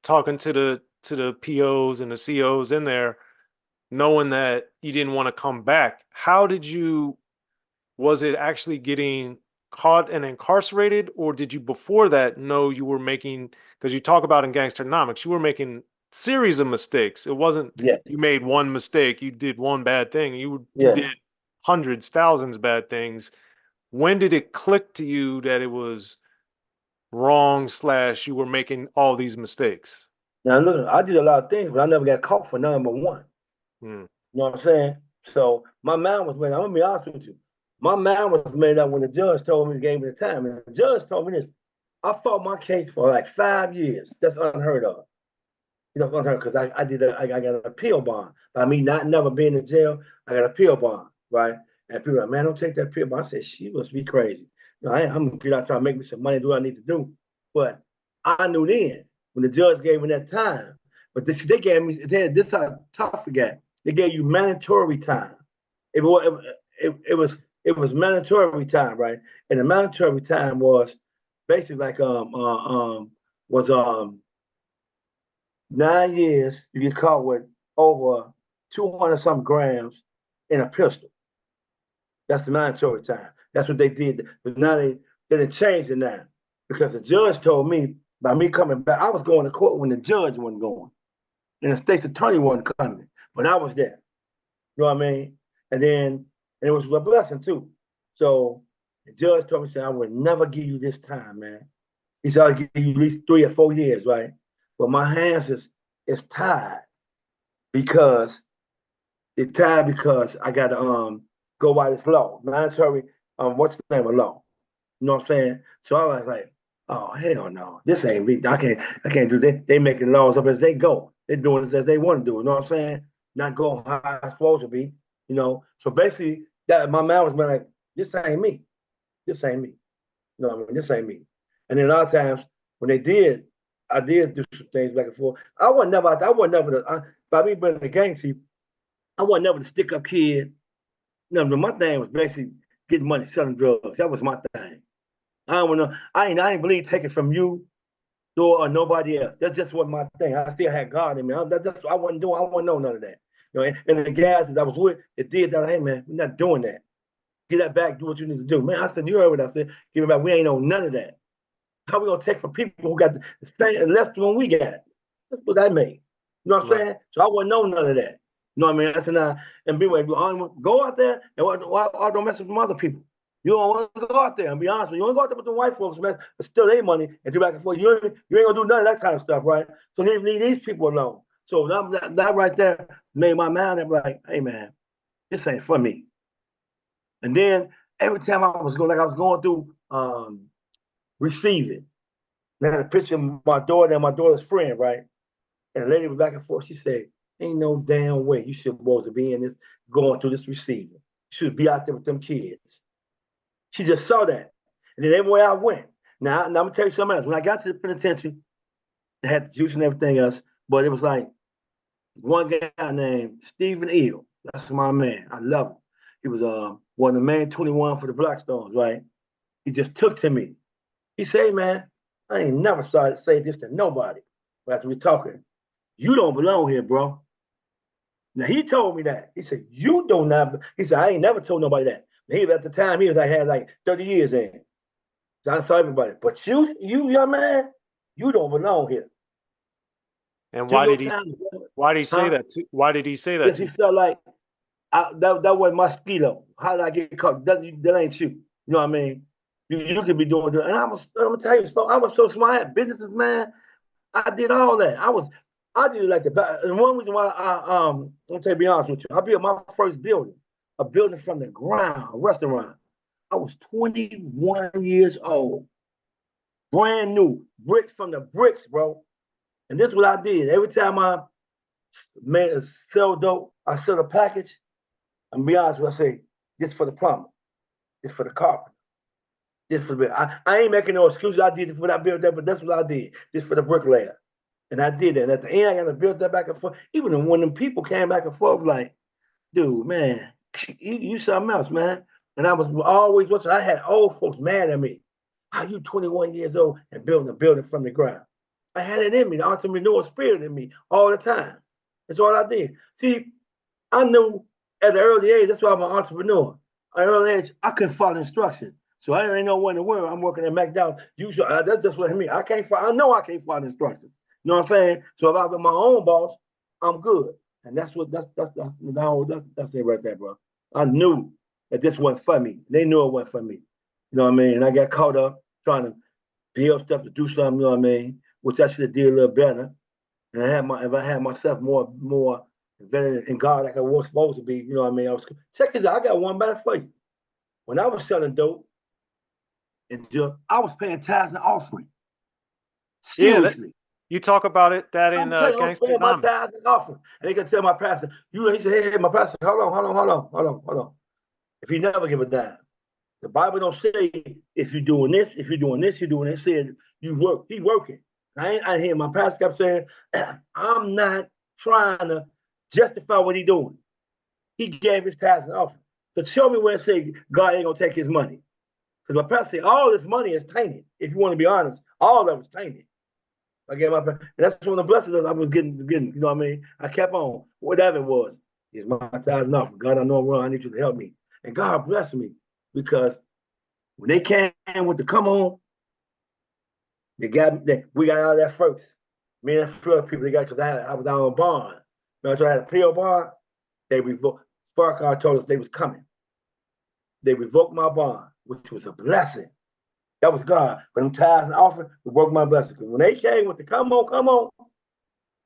talking to the POs and the COs in there, knowing that you didn't want to come back. How did you, was it actually getting caught and incarcerated, or did you before that know you were making, because you talk about in Gangsternomics, you were making series of mistakes. It wasn't Yes, you made one mistake, you did one bad thing. You yes. did hundreds, thousands bad things. When did it click to you that it was wrong slash you were making all these mistakes? Now look, I did a lot of things, but I never got caught for none but one. Hmm. You know what I'm saying? So my mind was made. I'm gonna be honest with you. My mind was made up when the judge told me to give me the time. And the judge told me this. I fought my case for like 5 years. That's unheard of. You know, unheard because I got an appeal bond. By me not never being in jail, I got an appeal bond, right? And people are like, man, don't take that appeal bond. I said, she must be crazy. You know, I'm gonna get out trying to make me some money, do what I need to do. But I knew then when the judge gave me that time. But they gave me this how tough it got. They gave you mandatory time. It was it was mandatory time, right? And the mandatory time was basically like was 9 years. You get caught with over 200 some grams in a pistol. That's the mandatory time. That's what they did. But now they changed it now because the judge told me by me coming back, I was going to court when the judge wasn't going and the state's attorney wasn't coming, but I was there. You know what I mean? And it was a blessing too. So the judge told me, said, I would never give you this time, man. He said, I'll give you at least 3 or 4 years, right? But my hands is tied because I gotta go by this law. Mandatory what's the name of law? You know what I'm saying? So I was like, oh hell no, this ain't me. I can't do this. They making laws up as they go. They're doing this as they want to do. You know what I'm saying? Not going how it's supposed to be. You know. So basically, that my mind was like, this ain't me. This ain't me. You know what I mean? This ain't me. And then a lot of times when they did, I did do some things back and forth. I wasn't never by me being a gang chief, I wasn't never the stick up kid. No, my thing was basically getting money, selling drugs. That was my thing. I don't know. I ain't believe taking from you or nobody else. That's just what my thing. I still had God in me. I wasn't doing. I wasn't know none of that. You know, and the guys that I was with, it did that. Hey man, we're not doing that. Get that back. Do what you need to do, man. I said, you heard what I said. Give it back. We ain't on none of that. How we gonna take from people who got the same less than what we got? That's what that mean. You know what I'm Right. saying? So I wouldn't know none of that. You know what I mean? I said, nah, and be like, go out there and don't mess with some other people. You don't want to go out there and be honest with you. You don't go out there with the white folks, man, and steal their money and do back and forth. You ain't gonna do none of that kind of stuff, right? So leave these people alone. So that right there made my mind up like, hey man, this ain't for me. And then every time I was going through receiving. And I had a picture of my daughter and my daughter's friend, right? And the lady was back and forth. She said, ain't no damn way you should supposed to be in this, going through this receiving. You should be out there with them kids. She just saw that. And then everywhere I went. Now I'm gonna tell you something else. When I got to the penitentiary, they had the juice and everything else, but it was like one guy named Stephen Eel. That's my man. I love him. He was one of the main 21 for the Blackstones, right? He just took to me. He said, man, I ain't never saw it say this to nobody. But after we talking, you don't belong here, bro. Now he told me that. He said, you don't not. He said, I ain't never told nobody that. He at the time he was like had like 30 years in. So I saw everybody. But you young man, you don't belong here. And Do your time. why did he say Huh? that to why did he say that Because to he you? felt like that was mosquito. How did I get caught? That ain't you. You know what I mean? You could be doing that. And I'm gonna tell you, so I was so smart. I had businesses, man. I did all that. I did it like the and one reason why I'm gonna tell you be honest with you. I built my first building, a building from the ground, a restaurant. I was 21 years old, brand new, bricks from the bricks, bro. And this is what I did. Every time I made a sell dope, I sell a package. I'm be honest with you, I say, this for the plumber, this for the carpenter, this for the I ain't making no excuses. I did it for that build that, but that's what I did. This for the bricklayer. And I did that. And at the end, I got to build that back and forth. Even when them people came back and forth, like, dude, man, you something else, man. And I was always watching. I had old folks mad at me. How you 21 years old and building a building from the ground? I had it in me, the entrepreneur spirit in me all the time. That's all I did. See, I knew at an early age, that's why I'm an entrepreneur. At an early age, I couldn't follow instructions. So I didn't know when to work. I'm working at McDonald's. Usually, that's just what I mean. I can't follow, I know I can't follow instructions. You know what I'm saying? So if I'm my own boss, I'm good. And that's it right there, bro. I knew that this wasn't for me. They knew it wasn't for me. You know what I mean? And I got caught up trying to build stuff to do something, you know what I mean? Which I should have did a little better. And if I had myself more invested in God like I was supposed to be, you know what I mean? Check this out. I got one better for you. When I was selling dope and I was paying tithes and offering. Yeah, that Seriously. you talk about it that in I'm telling you, I was paying my Gangsternomics. tithes and offering. And they could tell my pastor, he said, hey, my pastor, hold on. If he never give a dime. The Bible don't say if you're doing this, if you're doing this, you're doing this. It said you work. He working. I hear my pastor kept saying, I'm not trying to justify what he doing. He gave his tithes and offering. So show me where it say God ain't gonna take his money. Because my pastor said all this money is tainted. If you want to be honest, all of it was tainted. I gave my and that's one of the blessings I was getting. You know what I mean? I kept on whatever it was. It's my tithes and offering. God, I know I'm wrong. I need you to help me. And God blessed me because when they came with the come on, we got out of that first. Me and a people they got because I was out on bond. You know, so I had a PO bond. They revoked. Farrakhan told us they was coming. They revoked my bond, which was a blessing. That was God. But them tithes and offering revoked my blessing. Because when they came with the come on,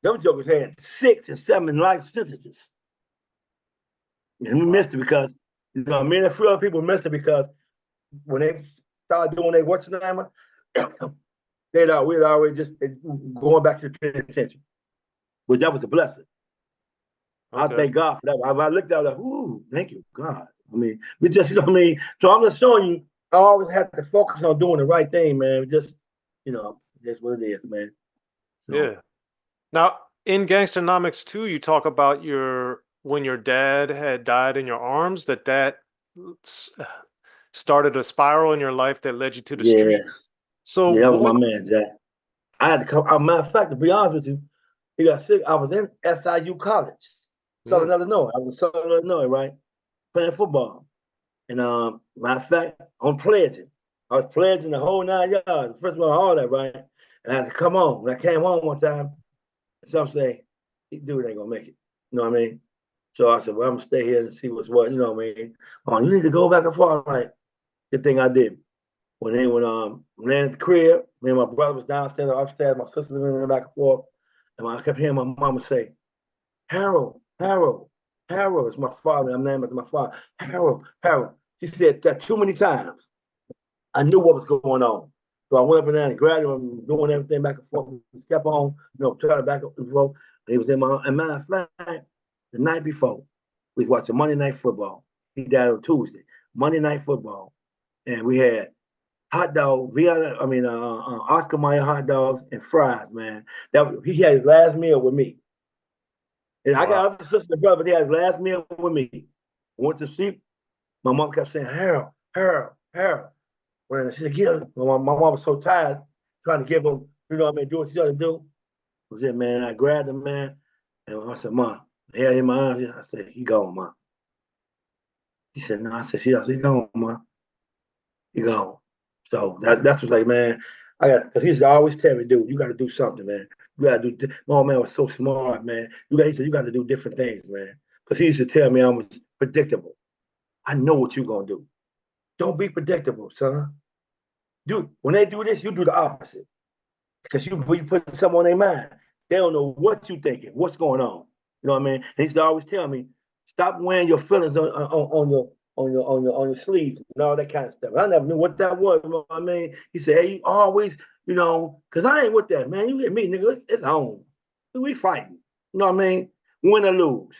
them jokers had 6 and 7 life sentences. And we Wow. missed it because me and a few other people missed it because when they started doing their what's the name? We'd already just going back to the penitentiary, which that was a blessing. I Okay. thank God for that. I looked at it like, ooh, thank you, God. I mean, we just, you know what I mean? So I'm just showing you, I always have to focus on doing the right thing, man. Just, that's what it is, man. So, Yeah. Now, in Gangsternomics too, you talk about your when your dad had died in your arms, that s- started a spiral in your life that led you to the yeah, streets. So yeah, that was my what? man, Jack. I had to come, matter of fact, to be honest with you, he got sick. I was in SIU College, Mm, Southern Illinois. I was in Southern Illinois, right? Playing football. And matter of fact, I'm pledging. I was pledging the whole 9 yards, the first one, all that, right? And I had to come on. When I came home one time, some say, dude ain't gonna make it. You know what I mean? So I said, well, I'm gonna stay here and see what's what, you know what I mean? Oh, you need to go back and forth. Like, good thing I did. When landed at the crib, me and my brother was downstairs or upstairs, my sister was in the back and forth. And I kept hearing my mama say, Harold, Harold, Harold. It's my father. I'm named after my father. Harold, Harold. She said that too many times. I knew what was going on. So I went up and down and grabbed him, doing everything back and forth. He kept on, trying to back up and forth. And he was in my, and matter of fact, the night before, we was watching Monday Night Football. He died on Tuesday. Monday Night Football. And we had hot dog, Oscar Mayer hot dogs and fries, man. He had his last meal with me. And I wow. got other sisters and brothers, but he had his last meal with me. Went to sleep. My mom kept saying, Harold, Harold, Harold. When she said, "Yeah," my mom was so tired trying to give him, do what she had to do. Was it, man? I grabbed him, man, and I said, "Mom," he had in my arms. I said, "He gone, Mom." He said, "No." I said, "He gone, Mom. He gone." So that's what's like, man. Because he used to always tell me, dude, you got to do something, man. You got to do. My old man was so smart, man. He said, you got to do different things, man. Because he used to tell me I was predictable. I know what you're gonna do. Don't be predictable, son. Dude, when they do this, you do the opposite. Because you put something on their mind. They don't know what you thinking, what's going on. You know what I mean? And he used to always tell me, stop wearing your feelings on your sleeves and all that kind of stuff. I never knew what that was. You know what I mean? He said, hey, you always, because I ain't with that, man. You hit me, nigga. It's on. We fighting. You know what I mean? Win or lose.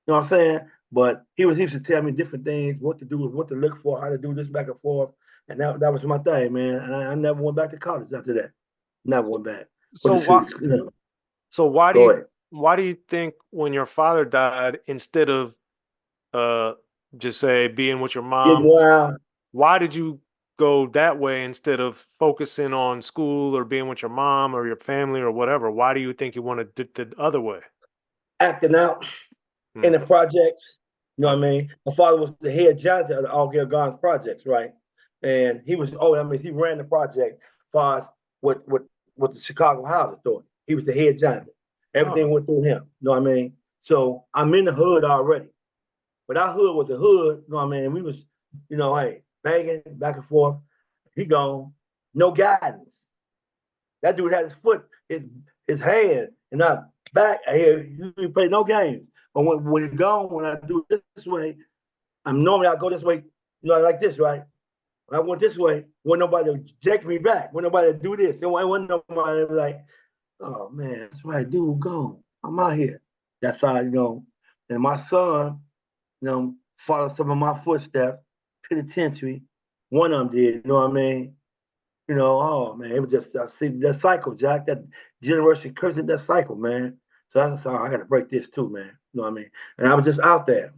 You know what I'm saying? But he used to tell me different things, what to do, what to look for, how to do this back and forth. And that was my thing, man. And I never went back to college after that. Never So, went back. But so the why? shit, So why do go you ahead. why do you think when your father died, instead of uh just say being with your Getting mom, wild. why did you go that way instead of focusing on school or being with your mom or your family or whatever? Why do you think you wanted the other way? Acting out in Hmm. the projects. You know what I Okay. mean? My father was the head janitor of the All Gilgon's projects, right? And he was, oh, I mean, he ran the project as far as with the Chicago Housing Authority. He was the head janitor. Everything Oh, went through him. You know what I mean? So I'm in the hood already. But our hood was a hood, you know what I mean? We was, hey, banging back and forth. He gone, no guidance. That dude had his foot, his hand, and I back here. You play no games. But when he gone, when I do it this way, I'm normally I go this way, like this, right? When I went this way, when nobody jack me back, when nobody do this, and when nobody be like, oh man, that's right, dude, gone. I'm out here. That's how And my son, followed some of my footsteps, penitentiary. One of them did, you know what I mean? Oh man, it was just I see that cycle, Jack, that generation cursing that cycle, man. So I said, I gotta break this too, man. You know what I mean? And I was just out there.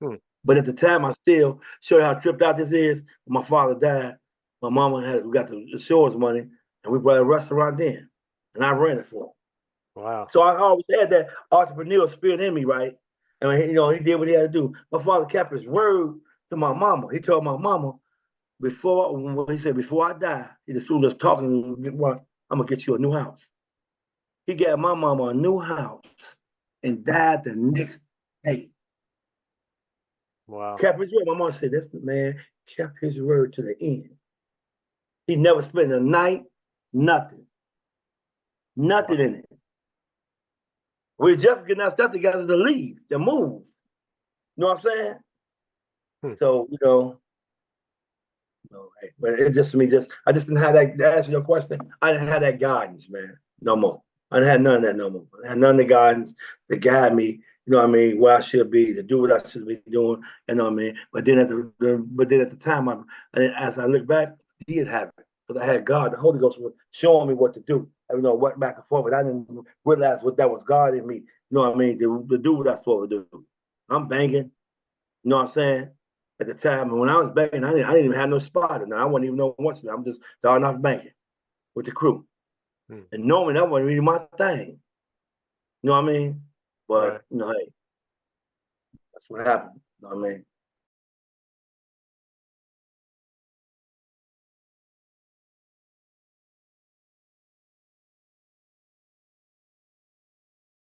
hmm. But at the time I still show you how tripped out this is. When my father died, my mama we got the insurance money and we brought a restaurant then. And I ran it for him. Wow. So I always had that entrepreneurial spirit in me, right? And he did what he had to do. My father kept his word to my mama. He told my mama, when he said, before I die, he just was talking, I'm gonna get you a new house. He got my mama a new house and died the next day. Wow. Kept his word. My mom said, "This man kept his word to the end. He never spent a night, nothing, Wow. nothing in it. We just getting our stuff together to leave, to move. You know what I'm saying? Hmm. So, no, hey, but it just me just I just didn't have that to answer your question. I didn't have that guidance, man. No more. I didn't have none of that no more. I had none of the guidance to guide me, you know what I mean, where I should be, to do what I should be doing, you know what I mean. But then at the time as I look back, he did have it. Because I had God, the Holy Ghost was showing me what to do. What back and forth, but I didn't realize what that was God in me, you know what I mean, to do what I was supposed to do. I'm banging, you know what I'm saying? At the time, and when I was banking, I didn't even have no spot. And I wasn't even know what's I'm just starting off banking with the crew. Hmm. And knowing that wasn't really my thing. You know what I mean? But Right. hey, that's what happened. You know what I mean?